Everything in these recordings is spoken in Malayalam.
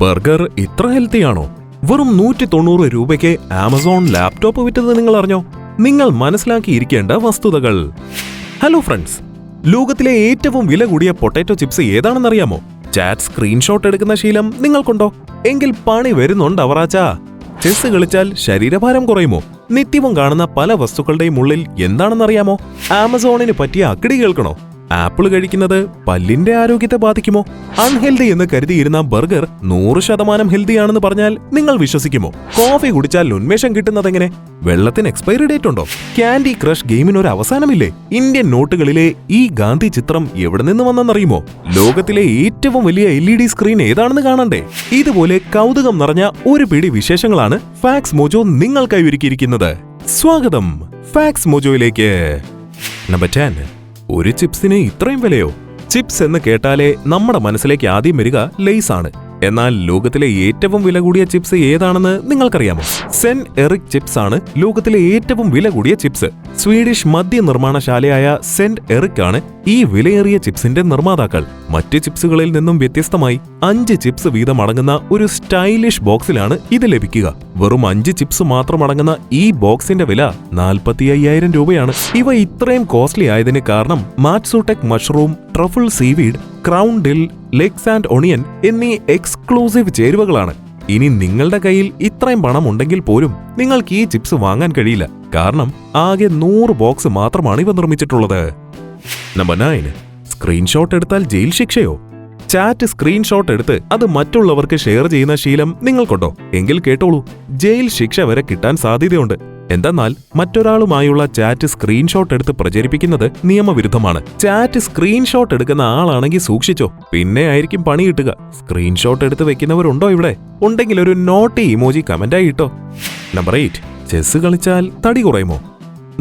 ബർഗർ ഇത്ര ഹെൽത്തിയാണോ? വെറും 190 രൂപയ്ക്ക് ആമസോൺ ലാപ്ടോപ്പ് വിറ്റത് നിങ്ങൾ അറിഞ്ഞോ? നിങ്ങൾ മനസ്സിലാക്കിയിരിക്കേണ്ട വസ്തുതകൾ. ഹലോ ഫ്രണ്ട്സ്, ലോകത്തിലെ ഏറ്റവും വില കൂടിയ പൊട്ടാറ്റോ ചിപ്സ് ഏതാണെന്നറിയാമോ? ചാറ്റ് സ്ക്രീൻഷോട്ട് എടുക്കുന്ന ശീലം നിങ്ങൾക്കുണ്ടോ? എങ്കിൽ പണി വരുന്നുണ്ട് അവറാച്ചാ. ചെസ് കളിച്ചാൽ ശരീരഭാരം കുറയുമോ? നിത്യവും കാണുന്ന പല വസ്തുക്കളുടെയും ഉള്ളിൽ എന്താണെന്നറിയാമോ? ആമസോണിന് പറ്റിയ അക്കിടി കേൾക്കണോ? ആപ്പിൾ കഴിക്കുന്നത് പല്ലിന്റെ ആരോഗ്യത്തെ ബാധിക്കുമോ? അൺഹെൽതി എന്ന് കരുതിയിരുന്ന ബർഗർ 100% ഹെൽത്തിയാണെന്ന് പറഞ്ഞാൽ നിങ്ങൾ വിശ്വസിക്കുമോ? കോഫി കുടിച്ചാൽ ഉന്മേഷം കിട്ടുന്നതെങ്ങനെ? വെള്ളത്തിന് എക്സ്പയറി ഡേറ്റ് ഉണ്ടോ? ക്യാൻഡി ക്രഷ് ഗെയിമിന് ഒരു അവസാനമില്ലേ? ഇന്ത്യൻ നോട്ടുകളിലെ ഈ ഗാന്ധി ചിത്രം എവിടെ നിന്ന് വന്നെന്നറിയുമോ? ലോകത്തിലെ ഏറ്റവും വലിയ LED സ്ക്രീൻ ഏതാണെന്ന് കാണണ്ടേ? ഇതുപോലെ കൗതുകം നിറഞ്ഞ ഒരു പിടി വിശേഷങ്ങളാണ് ഫാക്സ് മോജോ നിങ്ങൾക്കായി ഒരുക്കിയിരിക്കുന്നത്. സ്വാഗതം ഫാക്സ് മോജോയിലേക്ക്. നമ്പർ 10. ഒരു ചിപ്സിന് ഇത്രയും വിലയോ? ചിപ്സ് എന്ന് കേട്ടാലേ നമ്മുടെ മനസ്സിലേക്ക് ആദ്യം വരിക ലെയ്സ് ആണ്. എന്നാൽ ലോകത്തിലെ ഏറ്റവും വില കൂടിയ ചിപ്സ് ഏതാണെന്ന് നിങ്ങൾക്കറിയാമോ? സെൻ എറിക് ചിപ്സ് ആണ് ലോകത്തിലെ ഏറ്റവും വില കൂടിയ ചിപ്സ്. സ്വീഡിഷ് മദ്യനിർമ്മാണശാലയായ സെന്റ് എറിക് ആണ് ഈ വിലയേറിയ ചിപ്സിന്റെ നിർമ്മാതാക്കൾ. മറ്റ് ചിപ്സുകളിൽ നിന്നും വ്യത്യസ്തമായി 5 ചിപ്സ് വീതം അടങ്ങുന്ന ഒരു സ്റ്റൈലിഷ് ബോക്സിലാണ് ഇത് ലഭിക്കുക. വെറും 5 ചിപ്സ് മാത്രം അടങ്ങുന്ന ഈ ബോക്സിന്റെ വില 45,000 രൂപയാണ്. ഇവ ഇത്രയും കോസ്റ്റ്ലി ആയതിന് കാരണം matsutake mushroom, truffle seaweed, crown dill, legs and onion എന്നീ എക്സ്ക്ലൂസീവ് ചേരുവകളാണ്. ഇനി നിങ്ങളുടെ കയ്യിൽ ഇത്രയും പണം ഉണ്ടെങ്കിൽ പോലും നിങ്ങൾക്ക് ഈ ചിപ്സ് വാങ്ങാൻ കഴിയില്ല. കാരണം ആകെ 100 ബോക്സ് മാത്രമാണ് ഇവ നിർമ്മിച്ചിട്ടുള്ളത്. നമ്പർ 9. സ്ക്രീൻഷോട്ട് എടുത്താൽ ജയിൽ ശിക്ഷയോ? ചാറ്റ് സ്ക്രീൻഷോട്ട് എടുത്ത് അത് മറ്റുള്ളവർക്ക് ഷെയർ ചെയ്യുന്ന ശീലം നിങ്ങൾക്കുണ്ടോ? എങ്കിൽ കേട്ടോളൂ, ജയിൽ ശിക്ഷ വരെ കിട്ടാൻ സാധ്യതയുണ്ട്. എന്തെന്നാൽ മറ്റൊരാളുമായുള്ള ചാറ്റ് സ്ക്രീൻഷോട്ട് എടുത്ത് പ്രചരിപ്പിക്കുന്നത് നിയമവിരുദ്ധമാണ്. ചാറ്റ് സ്ക്രീൻഷോട്ട് എടുക്കുന്ന ആളാണെങ്കിൽ സൂക്ഷിച്ചോ, പിന്നെ ആയിരിക്കും പണി കിട്ടുക. സ്ക്രീൻഷോട്ട് എടുത്ത് വെക്കുന്നവരുണ്ടോ ഇവിടെ? ഉണ്ടെങ്കിൽ ഒരു നോട്ടി ഇമോജി കമന്റായി ഇട്ടോ. നമ്പർ 8. ചെസ് കളിച്ചാൽ തടി കുറയുമോ?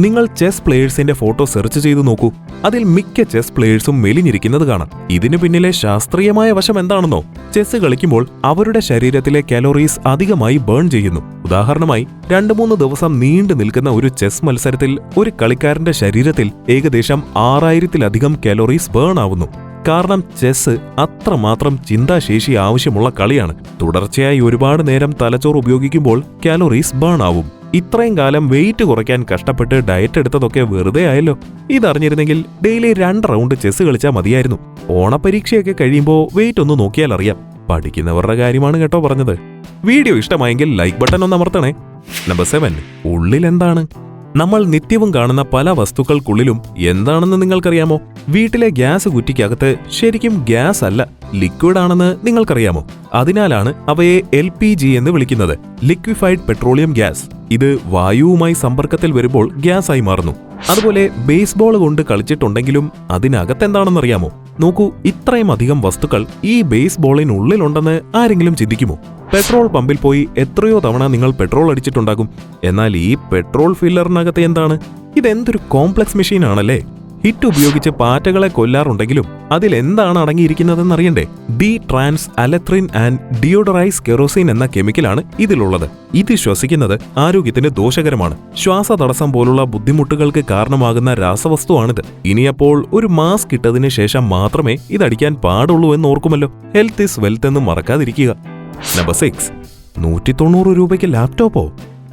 നിങ്ങൾ ചെസ് പ്ലേയേഴ്സിന്റെ ഫോട്ടോ സെർച്ച് ചെയ്തു നോക്കൂ. അതിൽ മിക്ക ചെസ് പ്ലേയേഴ്സും മെലിഞ്ഞിരിക്കുന്നത് കാണാം. ഇതിനു പിന്നിലെ ശാസ്ത്രീയമായ വശം എന്താണെന്നോ? ചെസ് കളിക്കുമ്പോൾ അവരുടെ ശരീരത്തിലെ കാലോറീസ് അധികമായി ബേൺ ചെയ്യുന്നു. ഉദാഹരണമായി 2-3 ദിവസം നീണ്ടു നിൽക്കുന്ന ഒരു ചെസ് മത്സരത്തിൽ ഒരു കളിക്കാരന്റെ ശരീരത്തിൽ ഏകദേശം 6000-ലധികം കാലോറീസ് ബേൺ ആവുന്നു. കാരണം ചെസ് അത്രമാത്രം ചിന്താശേഷി ആവശ്യമുള്ള കളിയാണ്. തുടർച്ചയായി ഒരുപാട് നേരം തലച്ചോർ ഉപയോഗിക്കുമ്പോൾ കാലോറീസ് ബേൺ ആവും. ഇത്രയും കാലം വെയിറ്റ് കുറയ്ക്കാൻ കഷ്ടപ്പെട്ട് ഡയറ്റ് എടുത്തതൊക്കെ വെറുതെ ആയല്ലോ. ഇതറിഞ്ഞിരുന്നെങ്കിൽ ഡെയിലി 2 റൗണ്ട് ചെസ് കളിച്ചാൽ മതിയായിരുന്നു. ഓണപരീക്ഷയൊക്കെ കഴിയുമ്പോൾ വെയിറ്റ് ഒന്ന് നോക്കിയാൽ അറിയാം. പഠിക്കുന്നവരുടെ കാര്യമാണ് കേട്ടോ പറഞ്ഞത്. വീഡിയോ ഇഷ്ടമായെങ്കിൽ ലൈക്ക് ബട്ടൺ ഒന്ന് അമർത്തണേ. നമ്പർ 7. ഉള്ളിൽ എന്താണ്? നമ്മൾ നിത്യവും കാണുന്ന പല വസ്തുക്കൾക്കുള്ളിലും എന്താണെന്ന് നിങ്ങൾക്കറിയാമോ? വീട്ടിലെ ഗ്യാസ് കുറ്റിക്കകത്ത് ശരിക്കും ഗ്യാസ് അല്ല, ലിക്വിഡ് ആണെന്ന് നിങ്ങൾക്കറിയാമോ? അതിനാലാണ് അവയെ LPG എന്ന് വിളിക്കുന്നത്, ലിക്വിഫൈഡ് പെട്രോളിയം ഗ്യാസ്. ഇത് വായുവുമായി സമ്പർക്കത്തിൽ വരുമ്പോൾ ഗ്യാസ് ആയി മാറുന്നു. അതുപോലെ ബേസ്ബോൾ കൊണ്ട് കളിച്ചിട്ടുണ്ടെങ്കിലും അതിനകത്തെന്താണെന്നറിയാമോ? നോക്കൂ, ഇത്രയും അധികം വസ്തുക്കൾ ഈ ബേസ്ബോളിനുള്ളിലുണ്ടെന്ന് ആരെങ്കിലും ചിന്തിക്കുമോ? പെട്രോൾ പമ്പിൽ പോയി എത്രയോ തവണ നിങ്ങൾ പെട്രോൾ അടിച്ചിട്ടുണ്ടാകും. എന്നാൽ ഈ പെട്രോൾ ഫില്ലറിനകത്ത് എന്താണ്? ഇതെന്തൊരു കോംപ്ലക്സ് മെഷീൻ ആണല്ലേ. ഹിറ്റ് ഉപയോഗിച്ച് പാറ്റകളെ കൊല്ലാറുണ്ടെങ്കിലും അതിലെന്താണ് അടങ്ങിയിരിക്കുന്നതെന്നറിയണ്ടേ? ഡി ട്രാൻസ് അലത്രിൻ ആൻഡ് ഡിയോഡറൈസ് കെറോസിൻ എന്ന കെമിക്കലാണ് ഇതിലുള്ളത്. ഇത് ശ്വസിക്കുന്നത് ആരോഗ്യത്തിന് ദോഷകരമാണ്. ശ്വാസതടസ്സം പോലുള്ള ബുദ്ധിമുട്ടുകൾക്ക് കാരണമാകുന്ന രാസവസ്തുവാണിത്. ഇനിയപ്പോൾ ഒരു മാസ്ക് ഇട്ടതിന് ശേഷം മാത്രമേ ഇതടിക്കാൻ പാടുള്ളൂ എന്ന് ഓർക്കുമല്ലോ. ഹെൽത്ത് ഈസ് വെൽത്ത് എന്ന് മറക്കാതിരിക്കുക. നമ്പർ 6. 190 രൂപയ്ക്ക് ലാപ്ടോപ്പോ?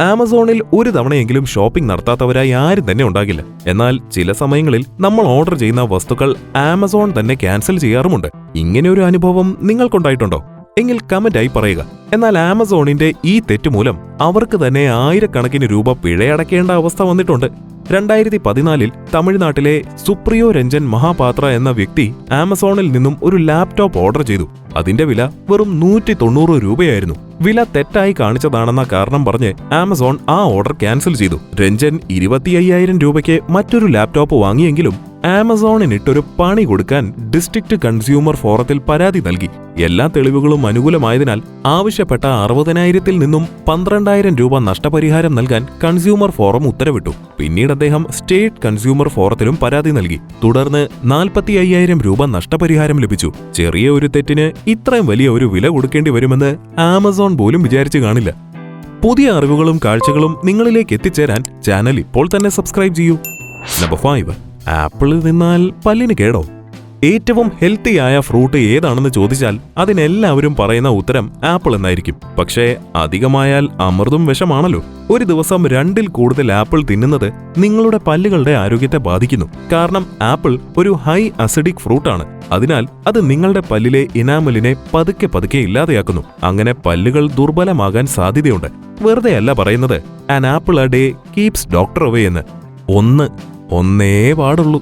ആമസോണിൽ ഒരു തവണയെങ്കിലും ഷോപ്പിംഗ് നടത്താത്തവരായി ആരും തന്നെ ഉണ്ടാകില്ല. എന്നാൽ ചില സമയങ്ങളിൽ നമ്മൾ ഓർഡർ ചെയ്യുന്ന വസ്തുക്കൾ ആമസോൺ തന്നെ ക്യാൻസൽ ചെയ്യാറുമുണ്ട്. ഇങ്ങനെ ഒരു അനുഭവം നിങ്ങൾക്കുണ്ടായിട്ടുണ്ടോ? എങ്കിൽ കമന്റായി പറയുക. എന്നാൽ ആമസോണിന്റെ ഈ തെറ്റുമൂലം അവർക്ക് തന്നെ ആയിരക്കണക്കിന് രൂപ പിഴയടക്കേണ്ട അവസ്ഥ വന്നിട്ടുണ്ട്. 2014 തമിഴ്നാട്ടിലെ സുപ്രിയോ രഞ്ജൻ മഹാപാത്ര എന്ന വ്യക്തി ആമസോണിൽ നിന്നും ഒരു ലാപ്ടോപ്പ് ഓർഡർ ചെയ്തു. അതിന്റെ വില വെറും 190 രൂപയായിരുന്നു. വില തെറ്റായി കാണിച്ചതാണെന്ന കാരണം പറഞ്ഞ് ആമസോൺ ആ ഓർഡർ ക്യാൻസൽ ചെയ്തു. രഞ്ജൻ 25,000 രൂപയ്ക്ക് മറ്റൊരു ലാപ്ടോപ്പ് വാങ്ങിയെങ്കിലും ആമസോണിനിട്ടൊരു പണി കൊടുക്കാൻ ഡിസ്ട്രിക്ട് കൺസ്യൂമർ ഫോറത്തിൽ പരാതി നൽകി. എല്ലാ തെളിവുകളും അനുകൂലമായതിനാൽ ആവശ്യപ്പെട്ട 60,000-ൽ നിന്നും 12,000 രൂപ നഷ്ടപരിഹാരം നൽകാൻ കൺസ്യൂമർ ഫോറം ഉത്തരവിട്ടു. പിന്നീട് അദ്ദേഹം സ്റ്റേറ്റ് കൺസ്യൂമർ ഫോറത്തിലും പരാതി നൽകി. തുടർന്ന് 45,000 രൂപ നഷ്ടപരിഹാരം ലഭിച്ചു. ചെറിയ ഒരു തെറ്റിന് ഇത്രയും വലിയ ഒരു വില കൊടുക്കേണ്ടി വരുമെന്ന് ആമസോൺ പോലും വിചാരിച്ചു കാണില്ല. പുതിയ അറിവുകളും കാഴ്ചകളും നിങ്ങളിലേക്ക് എത്തിച്ചേരാൻ ചാനൽ ഇപ്പോൾ തന്നെ സബ്സ്ക്രൈബ് ചെയ്യൂ. നമ്പർ 5. ആപ്പിൾ തിന്നാൽ പല്ലിന് കേടോ? ഏറ്റവും ഹെൽത്തിയായ ഫ്രൂട്ട് ഏതാണെന്ന് ചോദിച്ചാൽ അതിനെല്ലാവരും പറയുന്ന ഉത്തരം ആപ്പിൾ എന്നായിരിക്കും. പക്ഷേ അധികമായാൽ അമൃതും വിഷമാണല്ലോ. ഒരു ദിവസം 2-ൽ കൂടുതൽ ആപ്പിൾ തിന്നുന്നത് നിങ്ങളുടെ പല്ലുകളുടെ ആരോഗ്യത്തെ ബാധിക്കുന്നു. കാരണം ആപ്പിൾ ഒരു ഹൈ അസിഡിക് ഫ്രൂട്ടാണ്. അതിനാൽ അത് നിങ്ങളുടെ പല്ലിലെ ഇനാമലിനെ പതുക്കെ പതുക്കെ ഇല്ലാതെയാക്കുന്നു. അങ്ങനെ പല്ലുകൾ ദുർബലമാകാൻ സാധ്യതയുണ്ട്. വെറുതെ അല്ല പറയുന്നത് an apple A day keeps doctor away എന്ന്. ഒന്നേ പാടുള്ളൂ.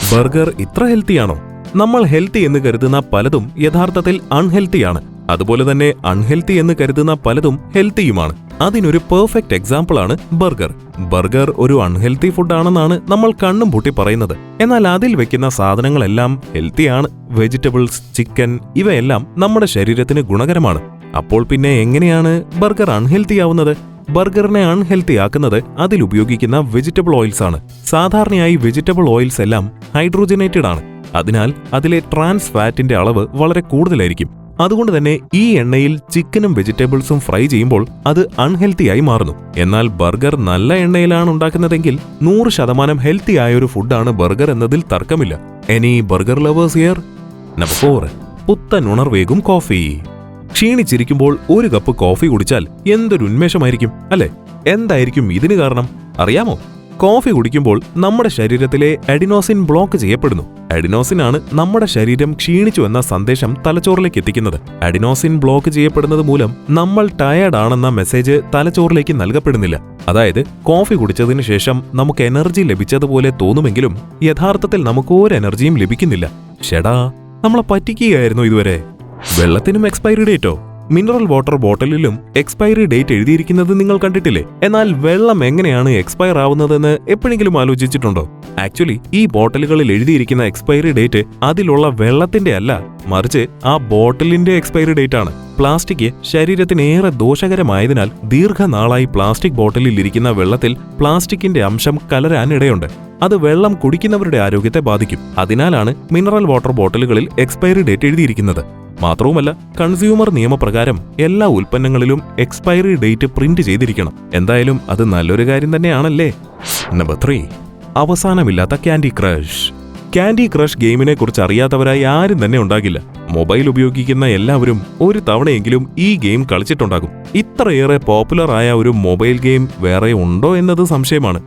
ബർഗർ ഇത്ര ഹെൽത്തിയാണോ? നമ്മൾ ഹെൽത്തി എന്ന് കരുതുന്ന പലതും യഥാർത്ഥത്തിൽ അൺഹെൽത്തിയാണ്. അതുപോലെ തന്നെ അൺഹെൽത്തി എന്ന് കരുതുന്ന പലതും ഹെൽത്തിയുമാണ്. അതിനൊരു പെർഫെക്റ്റ് എക്സാമ്പിൾ ആണ് ബർഗർ. ബർഗർ ഒരു അൺഹെൽത്തി ഫുഡാണെന്നാണ് നമ്മൾ കണ്ണും പൂട്ടി പറയുന്നത്. എന്നാൽ അതിൽ വെക്കുന്ന സാധനങ്ങളെല്ലാം ഹെൽത്തിയാണ്. വെജിറ്റബിൾസ്, ചിക്കൻ ഇവയെല്ലാം നമ്മുടെ ശരീരത്തിന് ഗുണകരമാണ്. അപ്പോൾ പിന്നെ എങ്ങനെയാണ് ബർഗർ അൺഹെൽത്തി ആവുന്നത്? ബർഗറിനെ അൺഹെൽത്തി ആക്കുന്നത് അതിലുപയോഗിക്കുന്ന വെജിറ്റബിൾ ഓയിൽസ് ആണ്. സാധാരണയായി വെജിറ്റബിൾ ഓയിൽസ് എല്ലാം ഹൈഡ്രോജനേറ്റഡ് ആണ്. അതിനാൽ അതിലെ ട്രാൻസ് ഫാറ്റിന്റെ അളവ് വളരെ കൂടുതലായിരിക്കും. അതുകൊണ്ട് തന്നെ ഈ എണ്ണയിൽ ചിക്കനും വെജിറ്റബിൾസും ഫ്രൈ ചെയ്യുമ്പോൾ അത് അൺഹെൽത്തിയായി മാറുന്നു. എന്നാൽ ബർഗർ നല്ല എണ്ണയിലാണ് ഉണ്ടാക്കുന്നതെങ്കിൽ 100% ഹെൽത്തി ആയ ഒരു ഫുഡാണ് ബർഗർ എന്നതിൽ തർക്കമില്ല. Any burger lovers here? Number 4, പുത്തൻ ഉണർവേകും കോഫി. ക്ഷീണിച്ചിരിക്കുമ്പോൾ ഒരു കപ്പ് കോഫി കുടിച്ചാൽ എന്തൊരു ഉന്മേഷമായിരിക്കും അല്ലേ? എന്തായിരിക്കും ഇതിന് കാരണം അറിയാമോ? കോഫി കുടിക്കുമ്പോൾ നമ്മുടെ ശരീരത്തിലെ അഡിനോസിൻ ബ്ലോക്ക് ചെയ്യപ്പെടുന്നു. അഡിനോസിൻ ആണ് നമ്മുടെ ശരീരം ക്ഷീണിച്ചു എന്ന സന്ദേശം തലച്ചോറിലേക്ക് എത്തിക്കുന്നത്. അഡിനോസിൻ ബ്ലോക്ക് ചെയ്യപ്പെടുന്നത് മൂലം നമ്മൾ ടയേർഡ് ആണെന്ന മെസ്സേജ് തലച്ചോറിലേക്ക് നൽകപ്പെടുന്നില്ല. അതായത് കോഫി കുടിച്ചതിന് ശേഷം നമുക്ക് എനർജി ലഭിച്ചതുപോലെ തോന്നുമെങ്കിലും യഥാർത്ഥത്തിൽ നമുക്ക് ഒരു എനർജിയും ലഭിക്കുന്നില്ല. ഷെടാ, നമ്മളെ പറ്റിക്കുകയായിരുന്നു ഇതുവരെ. വെള്ളത്തിനും എക്സ്പയറി ഡേറ്റോ? മിനറൽ വാട്ടർ ബോട്ടിലിലും എക്സ്പയറി ഡേറ്റ് എഴുതിയിരിക്കുന്നത് നിങ്ങൾ കണ്ടിട്ടില്ലേ? എന്നാൽ വെള്ളം എങ്ങനെയാണ് എക്സ്പയർ ആവുന്നതെന്ന് എപ്പോഴെങ്കിലും ആലോചിച്ചിട്ടുണ്ടോ? ആക്ച്വലി ഈ ബോട്ടിലുകളിൽ എഴുതിയിരിക്കുന്ന എക്സ്പയറി ഡേറ്റ് അതിലുള്ള വെള്ളത്തിന്റെ അല്ല, മറിച്ച് ആ ബോട്ടിലിന്റെ എക്സ്പയറി ഡേറ്റ് ആണ്. പ്ലാസ്റ്റിക് ശരീരത്തിന് ഏറെ ദോഷകരമായതിനാൽ ദീർഘനാളായി പ്ലാസ്റ്റിക് ബോട്ടിലിൽ ഇരിക്കുന്ന വെള്ളത്തിൽ പ്ലാസ്റ്റിക്കിന്റെ അംശം കലരാനിടയുണ്ട്. അത് വെള്ളം കുടിക്കുന്നവരുടെ ആരോഗ്യത്തെ ബാധിക്കും. അതിനാലാണ് മിനറൽ വാട്ടർ ബോട്ടിലുകളിൽ എക്സ്പയറി ഡേറ്റ് എഴുതിയിരിക്കുന്നത്. മാത്രവുമല്ല, കൺസ്യൂമർ നിയമപ്രകാരം എല്ലാ ഉൽപ്പന്നങ്ങളിലും എക്സ്പയറി ഡേറ്റ് പ്രിന്റ് ചെയ്തിരിക്കണം. എന്തായാലും അത് നല്ലൊരു കാര്യം തന്നെയാണല്ലേ. നമ്പർ 3, അവസാനമില്ലാത്ത ക്യാൻഡി ക്രഷ്. ക്യാൻഡി ക്രഷ് ഗെയിമിനെ കുറിച്ച് അറിയാത്തവരായി ആരും തന്നെ ഉണ്ടാകില്ല. മൊബൈൽ ഉപയോഗിക്കുന്ന എല്ലാവരും ഒരു തവണയെങ്കിലും ഈ ഗെയിം കളിച്ചിട്ടുണ്ടാകും. ഇത്രയേറെ പോപ്പുലർ ആയ ഒരു മൊബൈൽ ഗെയിം വേറെ ഉണ്ടോ എന്നത് സംശയമാണ്.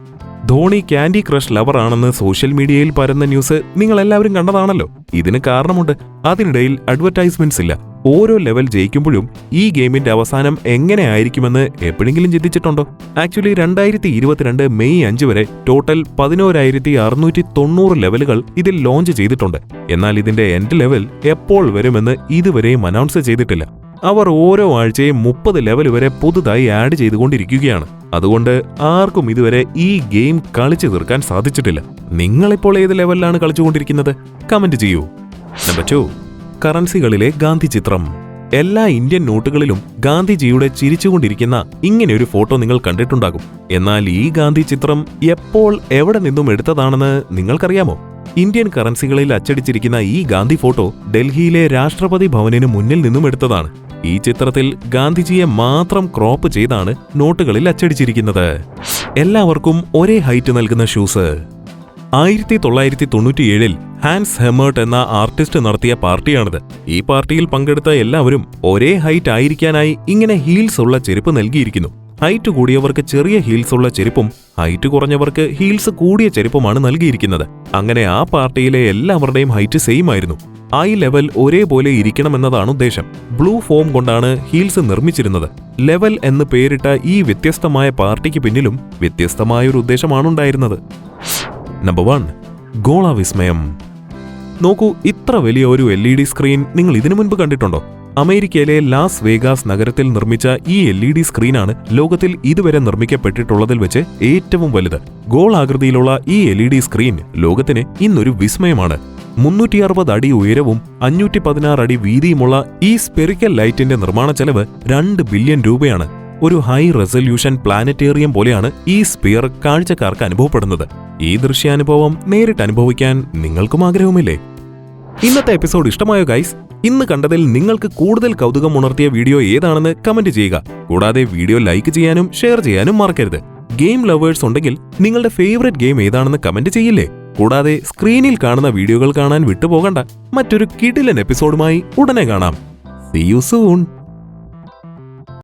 ധോണി ക്യാൻഡി ക്രഷ് ലവർ ആണെന്ന് സോഷ്യൽ മീഡിയയിൽ പരന്ന ന്യൂസ് നിങ്ങൾ എല്ലാവരും കണ്ടതാണല്ലോ. ഇതിന് കാരണമുണ്ട്. അതിനിടയിൽ അഡ്വർടൈസ്മെന്റ്സ് ഇല്ല. ഓരോ ലെവൽ ജയിക്കുമ്പോഴും ഈ ഗെയിമിന്റെ അവസാനം എങ്ങനെ ആയിരിക്കുമെന്ന് എപ്പോഴെങ്കിലും ചിന്തിച്ചിട്ടുണ്ടോ? ആക്ച്വലി 2022 മെയ് 5 വരെ ടോട്ടൽ 11,690 ലെവലുകൾ ഇതിൽ ലോഞ്ച് ചെയ്തിട്ടുണ്ട്. എന്നാൽ ഇതിന്റെ എൻഡ് ലെവൽ എപ്പോൾ വരുമെന്ന് ഇതുവരെയും അനൗൺസ് ചെയ്തിട്ടില്ല. അവർ ഓരോ ആഴ്ചയും 30 ലെവൽ വരെ പുതുതായി ആഡ് ചെയ്തുകൊണ്ടിരിക്കുകയാണ്. അതുകൊണ്ട് ആർക്കും ഇതുവരെ ഈ ഗെയിം കളിച്ചു തീർക്കാൻ സാധിച്ചിട്ടില്ല. നിങ്ങളിപ്പോൾ ഏത് ലെവലിലാണ് കളിച്ചുകൊണ്ടിരിക്കുന്നത്? കമന്റ് ചെയ്യൂ. നമ്പർ 2, കറൻസികളിലെ ഗാന്ധി ചിത്രം. എല്ലാ ഇന്ത്യൻ നോട്ടുകളിലും ഗാന്ധിജിയുടെ ചിരിച്ചുകൊണ്ടിരിക്കുന്ന ഇങ്ങനെയൊരു ഫോട്ടോ നിങ്ങൾ കണ്ടിട്ടുണ്ടാകും. എന്നാൽ ഈ ഗാന്ധി ചിത്രം എപ്പോൾ എവിടെ നിന്നും എടുത്തതാണെന്ന് നിങ്ങൾക്കറിയാമോ? ഇന്ത്യൻ കറൻസികളിൽ അച്ചടിച്ചിരിക്കുന്ന ഈ ഗാന്ധി ഫോട്ടോ ഡൽഹിയിലെ രാഷ്ട്രപതി ഭവനിന് മുന്നിൽ നിന്നും എടുത്തതാണ്. ഈ ചിത്രത്തിൽ ഗാന്ധിജിയെ മാത്രം ക്രോപ്പ് ചെയ്താണ് നോട്ടുകളിൽ അച്ചടിച്ചിരിക്കുന്നത്. എല്ലാവർക്കും ഒരേ ഹൈറ്റ് നൽകുന്ന ഷൂസ്. 1997 ഹാൻസ് ഹെമേർട്ട് എന്ന ആർട്ടിസ്റ്റ് നടത്തിയ പാർട്ടിയാണിത്. ഈ പാർട്ടിയിൽ പങ്കെടുത്ത എല്ലാവരും ഒരേ ഹൈറ്റ് ആയിരിക്കാനായി ഇങ്ങനെ ഹീൽസ് ഉള്ള ചെരുപ്പ് നൽകിയിരിക്കുന്നു. ഹൈറ്റ് കൂടിയവർക്ക് ചെറിയ ഹീൽസ് ഉള്ള ചെരുപ്പും ഹൈറ്റ് കുറഞ്ഞവർക്ക് ഹീൽസ് കൂടിയ ചെരുപ്പുമാണ് നൽകിയിരിക്കുന്നത്. അങ്ങനെ ആ പാർട്ടിയിലെ എല്ലാവരുടെയും ഹൈറ്റ് സെയിം ആയിരുന്നു. ഐ ലെവൽ ഒരേപോലെ ഇരിക്കണമെന്നതാണ് ഉദ്ദേശം. ബ്ലൂ ഫോം കൊണ്ടാണ് ഹീൽസ് നിർമ്മിച്ചിരുന്നത്. ലെവൽ എന്ന് പേരിട്ട ഈ വ്യത്യസ്തമായ പാർട്ടിക്ക് പിന്നിലും വ്യത്യസ്തമായൊരു ഉദ്ദേശമാണുണ്ടായിരുന്നത്. നമ്പർ 1, ഗോളാവിസ്മയം. നോക്കൂ, ഇത്ര വലിയ ഒരു LED സ്ക്രീൻ നിങ്ങൾ ഇതിനു മുൻപ് കണ്ടിട്ടുണ്ടോ? അമേരിക്കയിലെ ലാസ് വേഗാസ് നഗരത്തിൽ നിർമ്മിച്ച ഈ LED സ്ക്രീനാണ് ലോകത്തിൽ ഇതുവരെ നിർമ്മിക്കപ്പെട്ടിട്ടുള്ളതിൽ വെച്ച് ഏറ്റവും വലുത്. ഗോളാകൃതിയിലുള്ള ഈ LED സ്ക്രീൻ ലോകത്തിന് ഇന്നൊരു വിസ്മയമാണ്. 360 അടി ഉയരവും 516 അടി വീതിയുമുള്ള ഈ സ്പെറിക്കൽ ലൈറ്റിന്റെ നിർമ്മാണ ചെലവ് 2 ബില്യൺ രൂപയാണ്. ഒരു ഹൈ റെസൊല്യൂഷൻ പ്ലാനറ്റേറിയം പോലെയാണ് ഈ സ്പിയർ കാഴ്ചക്കാർക്ക് അനുഭവപ്പെടുന്നത്. ഈ ദൃശ്യാനുഭവം നേരിട്ട് അനുഭവിക്കാൻ നിങ്ങൾക്കും ആഗ്രഹമില്ലേ? ഇന്നത്തെ എപ്പിസോഡ് ഇഷ്ടമായോ ഗൈസ്? ഇന്ന് കണ്ടതിൽ നിങ്ങൾക്ക് കൂടുതൽ കൗതുകം ഉണർത്തിയ വീഡിയോ ഏതാണെന്ന് കമന്റ് ചെയ്യുക. കൂടാതെ വീഡിയോ ലൈക്ക് ചെയ്യാനും ഷെയർ ചെയ്യാനും മറക്കരുത്. ഗെയിം ലവേഴ്സ് ഉണ്ടെങ്കിൽ നിങ്ങളുടെ ഫേവറേറ്റ് ഗെയിം ഏതാണെന്ന് കമന്റ് ചെയ്യില്ലേ? കൂടാതെ സ്ക്രീനിൽ കാണുന്ന വീഡിയോകൾ കാണാൻ വിട്ടുപോകണ്ട. മറ്റൊരു കിടിലൻ എപ്പിസോഡുമായി ഉടനെ കാണാം. See you soon.